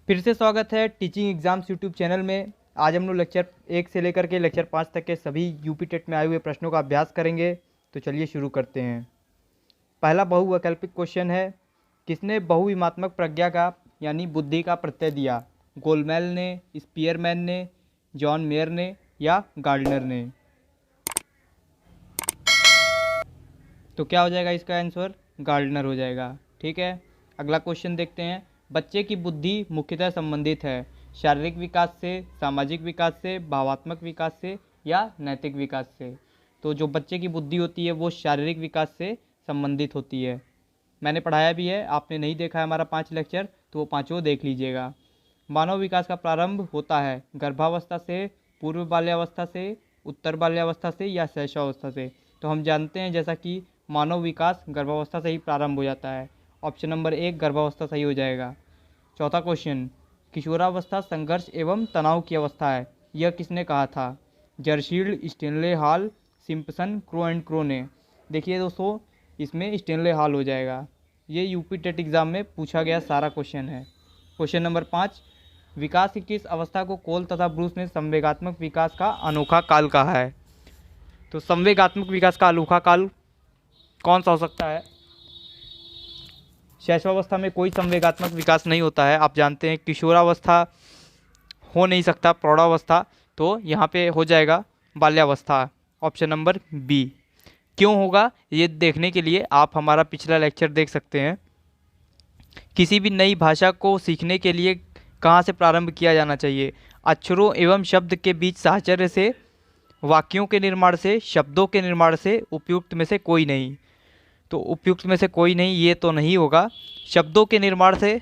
फिर से स्वागत है टीचिंग एग्जाम्स यूट्यूब चैनल में। आज हम लोग लेक्चर 1 से लेकर के लेक्चर 5 तक के सभी यूपी टेट में आए हुए प्रश्नों का अभ्यास करेंगे। तो चलिए शुरू करते हैं। पहला बहुवैकल्पिक क्वेश्चन है, किसने बहुविमात्मक प्रज्ञा का यानी बुद्धि का प्रत्यय दिया? गोलमेल ने, स्पीयरमैन ने, जॉन मेयर ने या गार्डनर ने? तो क्या हो जाएगा इसका आंसर? गार्डनर हो जाएगा। ठीक है, अगला क्वेश्चन देखते हैं। बच्चे की बुद्धि मुख्यतः संबंधित है शारीरिक विकास से, सामाजिक विकास से, भावात्मक विकास से या नैतिक विकास से? तो जो बच्चे की बुद्धि होती है वो शारीरिक विकास से संबंधित होती है। मैंने पढ़ाया भी है, आपने नहीं देखा है हमारा 5 लेक्चर तो वो 5 देख लीजिएगा। मानव विकास का प्रारंभ होता है गर्भावस्था से, पूर्व बाल्यावस्था से, उत्तर बाल्यावस्था से या शैशवावस्था से? तो हम जानते हैं जैसा कि मानव विकास गर्भावस्था से ही प्रारंभ हो जाता है। ऑप्शन नंबर 1 गर्भावस्था सही हो जाएगा। चौथा क्वेश्चन, किशोरावस्था संघर्ष एवं तनाव की अवस्था है, यह किसने कहा था? Jersild, Stanley Hall, Simpson, Crow and Crow ने? देखिए दोस्तों, इसमें स्टेनले हॉल हो जाएगा। ये यूपी टेट एग्ज़ाम में पूछा गया सारा क्वेश्चन है। क्वेश्चन नंबर 5, विकास की किस अवस्था को कोल तथा ब्रूस ने संवेगात्मक विकास का अनोखा काल कहा है? तो संवेगात्मक विकास का अनोखा काल कौन सा हो सकता है? शैशवावस्था में कोई संवेगात्मक विकास नहीं होता है, आप जानते हैं। किशोरावस्था हो नहीं सकता, प्रौढ़ावस्था, तो यहाँ पे हो जाएगा बाल्यावस्था। Option number B. क्यों होगा ये देखने के लिए आप हमारा पिछला लेक्चर देख सकते हैं। किसी भी नई भाषा को सीखने के लिए कहाँ से प्रारंभ किया जाना चाहिए? अक्षरों एवं शब्द के बीच साहचर्य से, वाक्यों के निर्माण से, शब्दों के निर्माण से, उपयुक्त में से कोई नहीं। तो उपयुक्त में से कोई नहीं, ये तो नहीं होगा। शब्दों के निर्माण से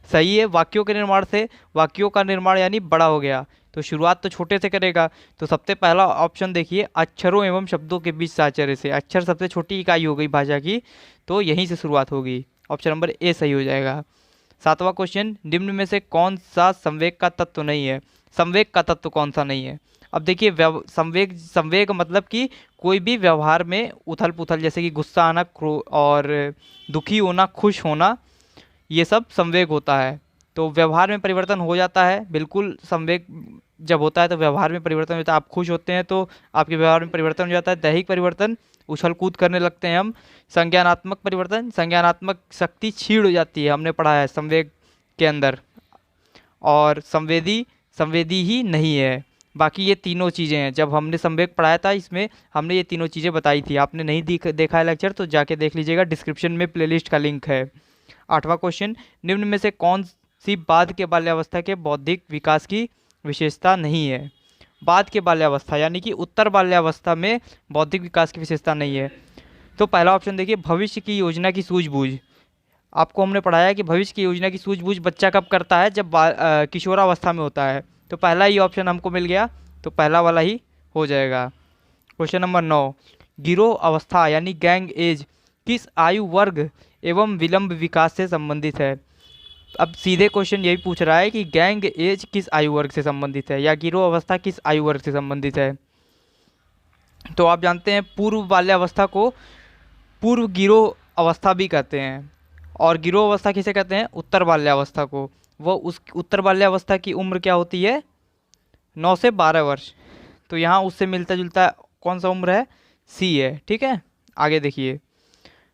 सही है, वाक्यों के निर्माण से, वाक्यों का निर्माण यानी बड़ा हो गया, तो शुरुआत तो छोटे से करेगा। तो सबसे पहला ऑप्शन देखिए, अक्षरों एवं शब्दों के बीच साहचर्य से। अक्षर सबसे छोटी इकाई हो गई भाषा की, तो यहीं से शुरुआत होगी। ऑप्शन नंबर ए सही हो जाएगा। 7वां क्वेश्चन, निम्न में से कौन सा संवेग का तत्व नहीं है? संवेग का तत्व कौन सा नहीं है? अब देखिए, संवेग मतलब कि कोई भी व्यवहार में उथल पुथल, जैसे कि गुस्सा आना और दुखी होना, खुश होना, ये सब संवेग होता है। तो व्यवहार में परिवर्तन हो जाता है, बिल्कुल। संवेग जब होता है तो व्यवहार में परिवर्तन होता है। आप खुश होते हैं तो आपके व्यवहार में परिवर्तन हो जाता है। दैहिक परिवर्तन, उछल कूद करने लगते हैं हम। संज्ञानात्मक परिवर्तन, संज्ञानात्मक शक्ति क्षीण हो जाती है, हमने पढ़ा है संवेग के अंदर। और संवेदी ही नहीं है। बाकी ये तीनों चीज़ें हैं। जब हमने संवेग पढ़ाया था इसमें हमने ये तीनों चीज़ें बताई थी। आपने नहीं देखा है लेक्चर तो जाके देख लीजिएगा, डिस्क्रिप्शन में प्लेलिस्ट का लिंक है। 8वां क्वेश्चन, निम्न में से कौन सी बाद के बाल्यावस्था के बौद्धिक विकास की विशेषता नहीं है? बाद के बाल्यावस्था यानी कि उत्तर बाल्यावस्था में बौद्धिक विकास की विशेषता नहीं है। तो पहला ऑप्शन देखिए, भविष्य की योजना की सूझबूझ। आपको हमने पढ़ाया है कि भविष्य की योजना की सूझबूझ बच्चा कब करता है? जब किशोरावस्था में होता है। तो पहला ही ऑप्शन हमको मिल गया, तो पहला वाला ही हो जाएगा। क्वेश्चन नंबर 9, गिरोह अवस्था यानी गैंग एज किस आयु वर्ग एवं विलंब विकास से संबंधित है? अब सीधे क्वेश्चन यही पूछ रहा है कि गैंग एज किस आयु वर्ग से संबंधित है या गिरोह अवस्था किस आयु वर्ग से संबंधित है? तो आप जानते हैं पूर्व बाल्यावस्था को पूर्व गिरोह अवस्था भी कहते हैं। और गिरोह अवस्था किसे कहते हैं? उत्तर बाल्यावस्था को। वो उस उत्तर बाल्यावस्था की उम्र क्या होती है? 9 से 12 वर्ष। तो यहाँ उससे मिलता जुलता कौन सा उम्र है? सी है। ठीक है, आगे देखिए।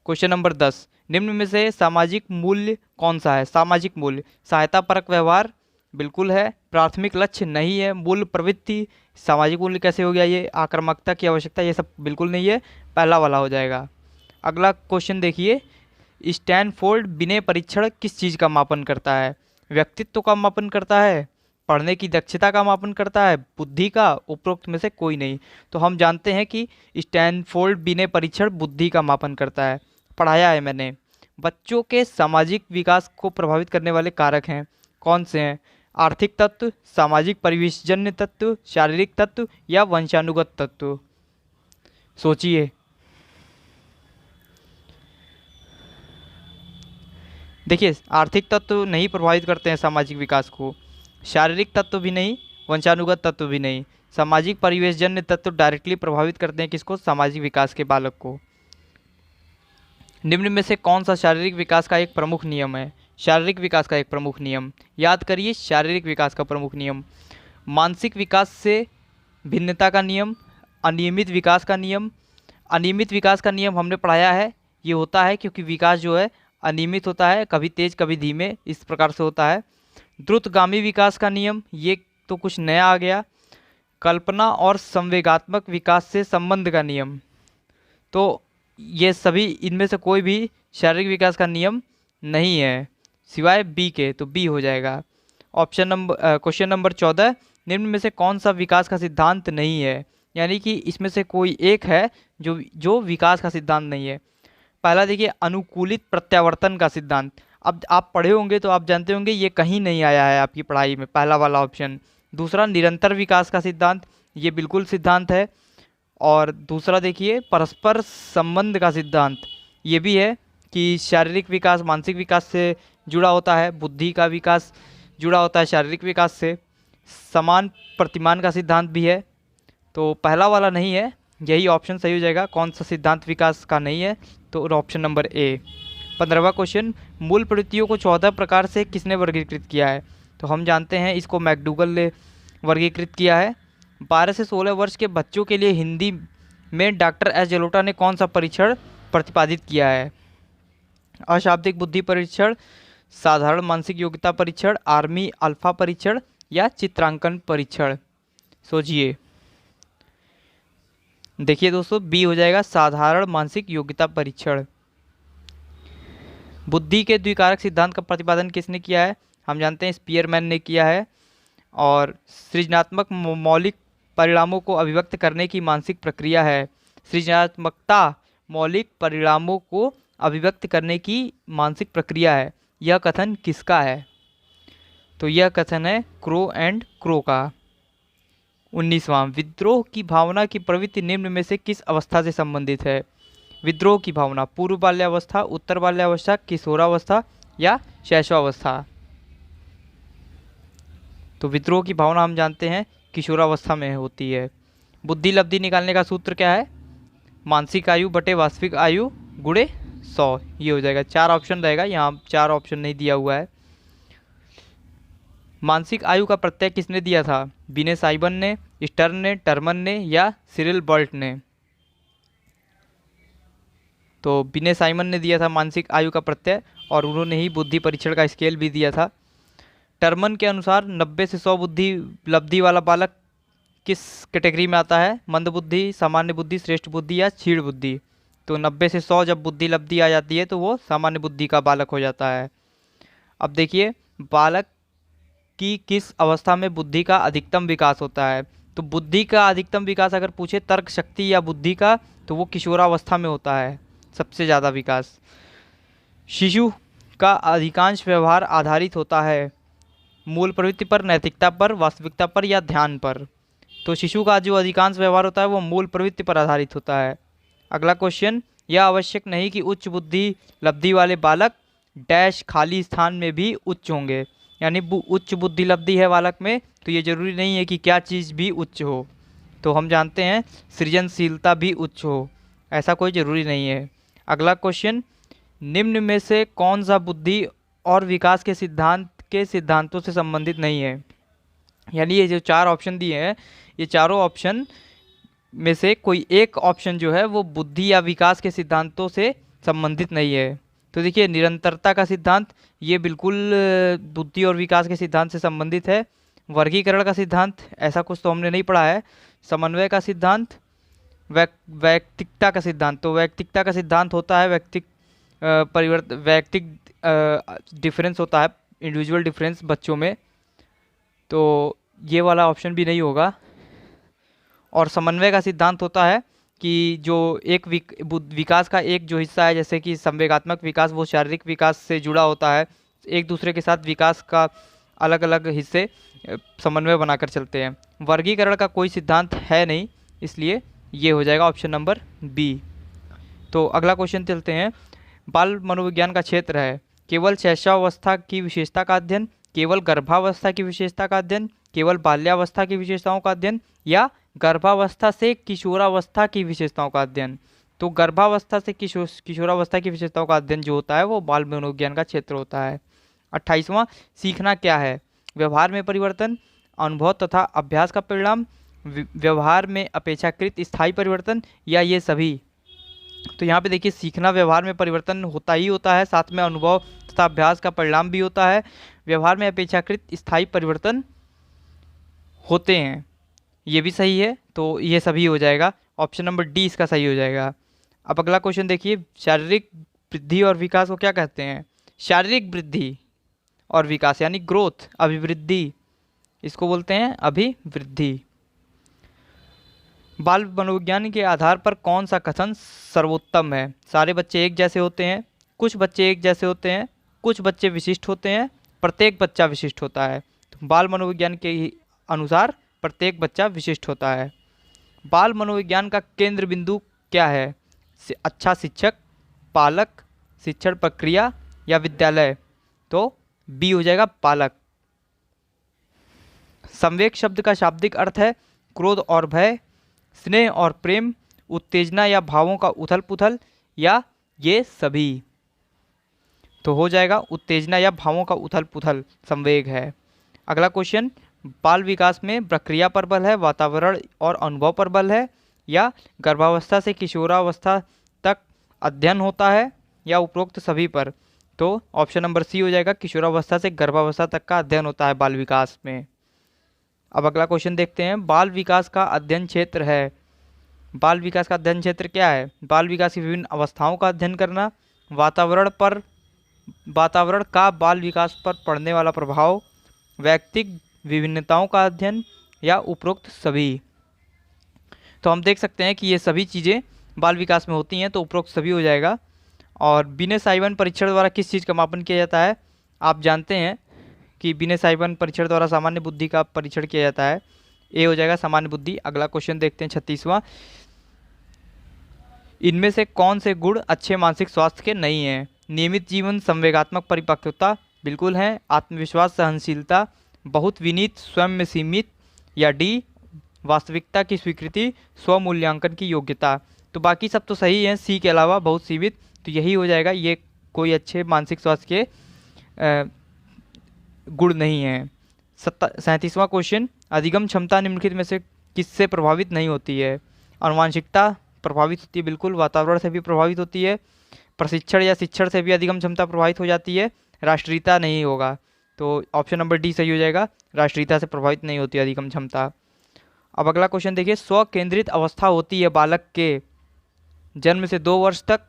क्वेश्चन नंबर 10, निम्न में से सामाजिक मूल्य कौन सा है? सामाजिक मूल्य, सहायता परक व्यवहार बिल्कुल है, प्राथमिक लक्ष्य नहीं है, मूल प्रवृत्ति, सामाजिक मूल्य कैसे हो गया ये? आक्रामकता की आवश्यकता, ये सब बिल्कुल नहीं है, पहला वाला हो जाएगा। अगला क्वेश्चन देखिए, स्टैनफोर्ड विनय परीक्षण किस चीज़ का मापन करता है? व्यक्तित्व का मापन करता है, पढ़ने की दक्षता का मापन करता है, बुद्धि का? उपरोक्त में से कोई नहीं। तो हम जानते हैं कि स्टैनफोर्ड विनय परीक्षण बुद्धि का मापन करता है, पढ़ाया है मैंने। बच्चों के सामाजिक विकास को प्रभावित करने वाले कारक हैं, कौन से हैं? आर्थिक तत्व, सामाजिक परिवेशजन्य तत्व, शारीरिक तत्व या वंशानुगत तत्व? सोचिए। देखिए, आर्थिक तत्व नहीं प्रभावित करते हैं सामाजिक विकास को, शारीरिक तत्व भी नहीं, वंशानुगत तत्व भी नहीं। सामाजिक परिवेशजन्य तत्व डायरेक्टली प्रभावित करते हैं किसको? सामाजिक विकास के बालक को। निम्न में से कौन सा शारीरिक विकास का एक प्रमुख नियम है? शारीरिक विकास का एक प्रमुख नियम, याद करिए शारीरिक विकास का प्रमुख नियम। मानसिक विकास से भिन्नता का नियम, अनियमित विकास का नियम। अनियमित विकास का नियम हमने पढ़ाया है, ये होता है क्योंकि विकास जो है अनियमित होता है, कभी तेज कभी धीमे, इस प्रकार से होता है। द्रुतगामी विकास का नियम, ये तो कुछ नया आ गया। कल्पना और संवेगात्मक विकास से संबंध का नियम, तो ये सभी इनमें से कोई भी शारीरिक विकास का नियम नहीं है सिवाय बी के, तो बी हो जाएगा। क्वेश्चन नंबर 14, निम्न में से कौन सा विकास का सिद्धांत नहीं है, यानी कि इसमें से कोई एक है जो विकास का सिद्धांत नहीं है। पहला देखिए, अनुकूलित प्रत्यावर्तन का सिद्धांत। अब आप पढ़े होंगे तो आप जानते होंगे ये कहीं नहीं आया है आपकी पढ़ाई में, पहला वाला ऑप्शन। दूसरा, निरंतर विकास का सिद्धांत, ये बिल्कुल सिद्धांत है। और दूसरा देखिए, परस्पर संबंध का सिद्धांत, ये भी है कि शारीरिक विकास मानसिक विकास से जुड़ा होता है, बुद्धि का विकास जुड़ा होता है शारीरिक विकास से। समान प्रतिमान का सिद्धांत भी है, तो पहला वाला नहीं है, यही ऑप्शन सही हो जाएगा। कौन सा सिद्धांत विकास का नहीं है, तो ऑप्शन नंबर ए। 15वां क्वेश्चन, मूल प्रवृत्तियों को 14 प्रकार से किसने वर्गीकृत किया है, तो हम जानते हैं इसको मैकडूगल ने वर्गीकृत किया है। 12 से 16 वर्ष के बच्चों के लिए हिंदी में डॉक्टर एस जलोटा ने कौन सा परीक्षण प्रतिपादित किया है? अशाब्दिक बुद्धि परीक्षण, साधारण मानसिक योग्यता परीक्षण, आर्मी अल्फा परीक्षण या चित्रांकन परीक्षण? सोचिए। देखिए दोस्तों, बी हो जाएगा, साधारण मानसिक योग्यता परीक्षण। बुद्धि के द्विकारक सिद्धांत का प्रतिपादन किसने किया है? हम जानते हैं स्पीयरमैन ने किया है। और सृजनात्मक मौलिक परिणामों को अभिव्यक्त करने की मानसिक प्रक्रिया है। सृजनात्मकता मौलिक परिणामों को अभिव्यक्त करने की मानसिक प्रक्रिया है, यह कथन किसका है? तो यह कथन है क्रो एंड क्रो का। 19वां, विद्रोह की भावना की प्रवृत्ति निम्न में से किस अवस्था से संबंधित है? विद्रोह की भावना, पूर्व बाल्यावस्था, उत्तर बाल्यावस्था, किशोरावस्था या शैशवावस्था? तो विद्रोह की भावना हम जानते हैं किशोरावस्था में होती है। बुद्धि लब्धि निकालने का सूत्र क्या है? मानसिक आयु बटे वास्तविक आयु गुणे 100, ये हो जाएगा। 4 ऑप्शन रहेगा, यहाँ 4 ऑप्शन नहीं दिया हुआ है। मानसिक आयु का प्रत्यय किसने दिया था? बिने साइबन ने, स्टर्न ने, टर्मन ने या सिरिल बर्ट ने? तो बिने साइमन ने दिया था मानसिक आयु का प्रत्यय, और उन्होंने ही बुद्धि परीक्षण का स्केल भी दिया था। टर्मन के अनुसार 90 से 100 बुद्धि लब्धि वाला बालक किस कैटेगरी में आता है? मंद बुद्धि, सामान्य बुद्धि, श्रेष्ठ बुद्धि या क्षीण बुद्धि? तो 90 से 100 जब बुद्धि लब्धि आ जाती है तो वो सामान्य बुद्धि का बालक हो जाता है। अब देखिए, बालक की किस अवस्था में बुद्धि का अधिकतम विकास होता है? तो बुद्धि का अधिकतम विकास अगर पूछे तर्क शक्ति या बुद्धि का, तो वो किशोरावस्था में होता है सबसे ज़्यादा विकास। शिशु का अधिकांश व्यवहार आधारित होता है मूल प्रवृत्ति पर, नैतिकता पर, वास्तविकता पर या ध्यान पर? तो शिशु का जो अधिकांश व्यवहार होता है वो मूल प्रवृत्ति पर आधारित होता है। अगला क्वेश्चन, यह आवश्यक नहीं कि उच्च बुद्धि लब्धि वाले बालक डैश खाली स्थान में भी उच्च होंगे, यानी उच्च बुद्धि लब्धि है बालक में तो ये जरूरी नहीं है कि क्या चीज़ भी उच्च हो। तो हम जानते हैं सृजनशीलता भी उच्च हो, ऐसा कोई ज़रूरी नहीं है। अगला क्वेश्चन, निम्न में से कौन सा बुद्धि और विकास के सिद्धांतों से संबंधित नहीं है? यानी ये जो 4 ऑप्शन दिए हैं, ये चारों ऑप्शन में से कोई एक ऑप्शन जो है वो बुद्धि या विकास के सिद्धांतों से संबंधित नहीं है। तो देखिए, निरंतरता का सिद्धांत ये बिल्कुल बुद्धि और विकास के सिद्धांत से संबंधित है। वर्गीकरण का सिद्धांत ऐसा कुछ तो हमने नहीं पढ़ा है। समन्वय का सिद्धांत, वैयक्तिकता का सिद्धांत, तो वैयक्तिकता का सिद्धांत होता है वैयक्तिक डिफरेंस होता है, इंडिविजुअल डिफरेंस बच्चों में, तो ये वाला ऑप्शन भी नहीं होगा। और समन्वय का सिद्धांत होता है कि जो एक विकास का एक जो हिस्सा है, जैसे कि संवेगात्मक विकास, वो शारीरिक विकास से जुड़ा होता है, एक दूसरे के साथ विकास का अलग अलग हिस्से समन्वय बनाकर चलते हैं। वर्गीकरण का कोई सिद्धांत है नहीं, इसलिए ये हो जाएगा ऑप्शन नंबर बी। तो अगला क्वेश्चन चलते हैं। बाल मनोविज्ञान का क्षेत्र है केवल शैशवावस्था की विशेषता का अध्ययन, केवल गर्भावस्था की विशेषता का अध्ययन, केवल बाल्यावस्था की विशेषताओं का अध्ययन या गर्भावस्था से किशोरावस्था की विशेषताओं का अध्ययन? तो गर्भावस्था से किशोरावस्था की विशेषताओं का अध्ययन जो होता है वो बाल मनोविज्ञान का क्षेत्र होता है। 28वां, सीखना क्या है? व्यवहार में परिवर्तन, अनुभव तथा अभ्यास का परिणाम, व्यवहार में अपेक्षाकृत स्थायी परिवर्तन, या ये सभी? तो यहाँ पे देखिए सीखना व्यवहार में परिवर्तन होता ही होता है, साथ में अनुभव तथा अभ्यास का परिणाम भी होता है, व्यवहार में अपेक्षाकृत स्थायी परिवर्तन होते हैं, ये भी सही है। तो ये सभी हो जाएगा, ऑप्शन नंबर डी इसका सही हो जाएगा। अब अगला क्वेश्चन देखिए, शारीरिक वृद्धि और विकास को क्या कहते हैं? शारीरिक वृद्धि और विकास यानी ग्रोथ, अभिवृद्धि, इसको बोलते हैं अभिवृद्धि। बाल मनोविज्ञान के आधार पर कौन सा कथन सर्वोत्तम है? सारे बच्चे एक जैसे होते हैं, कुछ बच्चे एक जैसे होते हैं, कुछ बच्चे विशिष्ट होते हैं, प्रत्येक बच्चा विशिष्ट होता है। तो बाल मनोविज्ञान के अनुसार प्रत्येक बच्चा विशिष्ट होता है। बाल मनोविज्ञान का केंद्र बिंदु क्या है? अच्छा शिक्षक, पालक, शिक्षण प्रक्रिया या विद्यालय? तो बी हो जाएगा पालक। संवेग शब्द का शाब्दिक अर्थ है क्रोध और भय, स्नेह और प्रेम, उत्तेजना या भावों का उथल पुथल, या ये सभी? तो हो जाएगा उत्तेजना या भावों का उथल पुथल संवेग है। अगला क्वेश्चन, बाल विकास में प्रक्रिया पर बल है, वातावरण और अनुभव पर बल है, या गर्भावस्था से किशोरावस्था तक अध्ययन होता है, या उपरोक्त सभी पर? तो ऑप्शन नंबर सी हो जाएगा, किशोरावस्था से गर्भावस्था तक का अध्ययन होता है बाल विकास में। अब अगला क्वेश्चन देखते हैं, बाल विकास का अध्ययन क्षेत्र है। बाल विकास का अध्ययन क्षेत्र क्या है? बाल विकास की विभिन्न अवस्थाओं का अध्ययन करना, वातावरण का बाल विकास पर पड़ने वाला प्रभाव, वैयक्तिक विभिन्नताओं का अध्ययन, या उपरोक्त सभी? तो हम देख सकते हैं कि ये सभी चीज़ें बाल विकास में होती हैं, तो उपरोक्त सभी हो जाएगा। और बिने-साइमन परीक्षण द्वारा किस चीज़ का मापन किया जाता है? आप जानते हैं कि बिने-साइमन परीक्षण द्वारा सामान्य बुद्धि का परीक्षण किया जाता है, ए हो जाएगा सामान्य बुद्धि। अगला क्वेश्चन देखते हैं 36वां, इनमें से कौन से गुण अच्छे मानसिक स्वास्थ्य के नहीं हैं? नियमित जीवन, संवेगात्मक परिपक्वता, बिल्कुल है, आत्मविश्वास, सहनशीलता, बहुत विनीत, स्वयं में सीमित, या डी वास्तविकता की स्वीकृति, स्वमूल्यांकन की योग्यता? तो बाकी सब तो सही है, सी के अलावा बहुत सीमित, तो यही हो जाएगा, ये कोई अच्छे मानसिक स्वास्थ्य के गुण नहीं है। 37वां क्वेश्चन, अधिगम क्षमता निम्नलिखित में से किससे प्रभावित नहीं होती है? आनुवांशिकता प्रभावित होती है, बिल्कुल, वातावरण से भी प्रभावित होती है, प्रशिक्षण या शिक्षण से भी अधिगम क्षमता प्रभावित हो जाती है, राष्ट्रीयता नहीं होगा। तो ऑप्शन नंबर डी सही हो जाएगा, राष्ट्रीयता से प्रभावित नहीं होती अधिगम क्षमता। अब अगला क्वेश्चन देखिए, स्व केंद्रित अवस्था होती है बालक के जन्म से 2 वर्ष तक,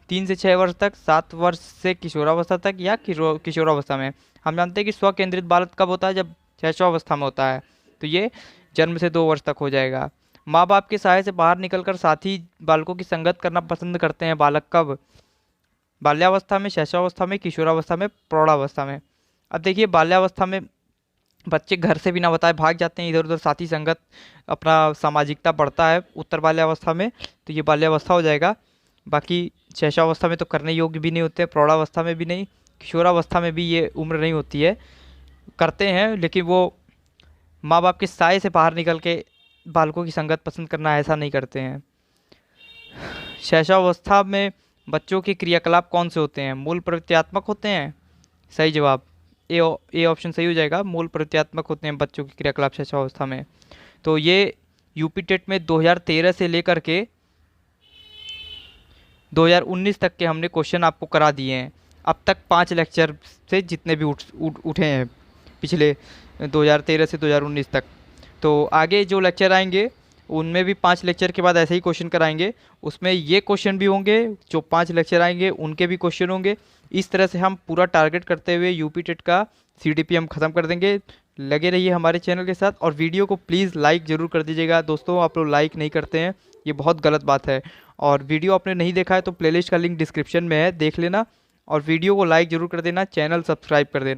3 से 6 वर्ष तक, 7 वर्ष से किशोरावस्था तक, या किशोरावस्था में? हम जानते हैं कि स्व केंद्रित बालक कब होता है? जब शैशवावस्था में होता है, तो ये जन्म से 2 वर्ष तक हो जाएगा। माँ बाप के सहाय से बाहर निकलकर साथी बालकों की संगत करना पसंद करते हैं बालक कब? बाल्यावस्था में, शैशवावस्था में, किशोरावस्था में, प्रौढ़ावस्था में? अब देखिए बाल्यावस्था में बच्चे घर से बिना बताए भाग जाते हैं इधर उधर, साथी संगत, अपना सामाजिकता बढ़ता है उत्तर बाल्यावस्था में, तो ये बाल्यावस्था हो जाएगा। बाकी शैशवावस्था में तो करने योग्य भी नहीं होते, प्रौढ़ावस्था में भी नहीं, किशोरावस्था में भी ये उम्र नहीं होती है, करते हैं, लेकिन वो माँ बाप के साए से बाहर निकल के बालकों की संगत पसंद करना ऐसा नहीं करते हैं। शैशवावस्था में बच्चों के क्रियाकलाप कौन से होते हैं? मूल प्रवृत्त्यात्मक होते हैं, सही जवाब ए ऑप्शन सही हो जाएगा, मूल प्रवृत्त्यात्मक होते हैं बच्चों के क्रियाकलाप शैशवावस्था में। तो ये यूपी टेट में 2013 से लेकर के 2019 तक के हमने क्वेश्चन आपको करा दिए हैं। अब तक 5 लेक्चर से जितने भी उठे हैं पिछले 2013 से 2019 तक, तो आगे जो लेक्चर आएंगे उनमें भी 5 लेक्चर के बाद ऐसे ही क्वेश्चन कराएंगे, उसमें ये क्वेश्चन भी होंगे, जो 5 लेक्चर आएंगे उनके भी क्वेश्चन होंगे। इस तरह से हम पूरा टारगेट करते हुए यूपी टेट का CDP हम ख़त्म कर देंगे। लगे रहिए हमारे चैनल के साथ, और वीडियो को प्लीज़ लाइक ज़रूर कर दीजिएगा। दोस्तों आप लोग लाइक नहीं करते हैं, ये बहुत गलत बात है। और वीडियो आपने नहीं देखा है तो प्लेलिस्ट का लिंक डिस्क्रिप्शन में है, देख लेना, और वीडियो को लाइक ज़रूर कर देना, चैनल सब्सक्राइब कर देना।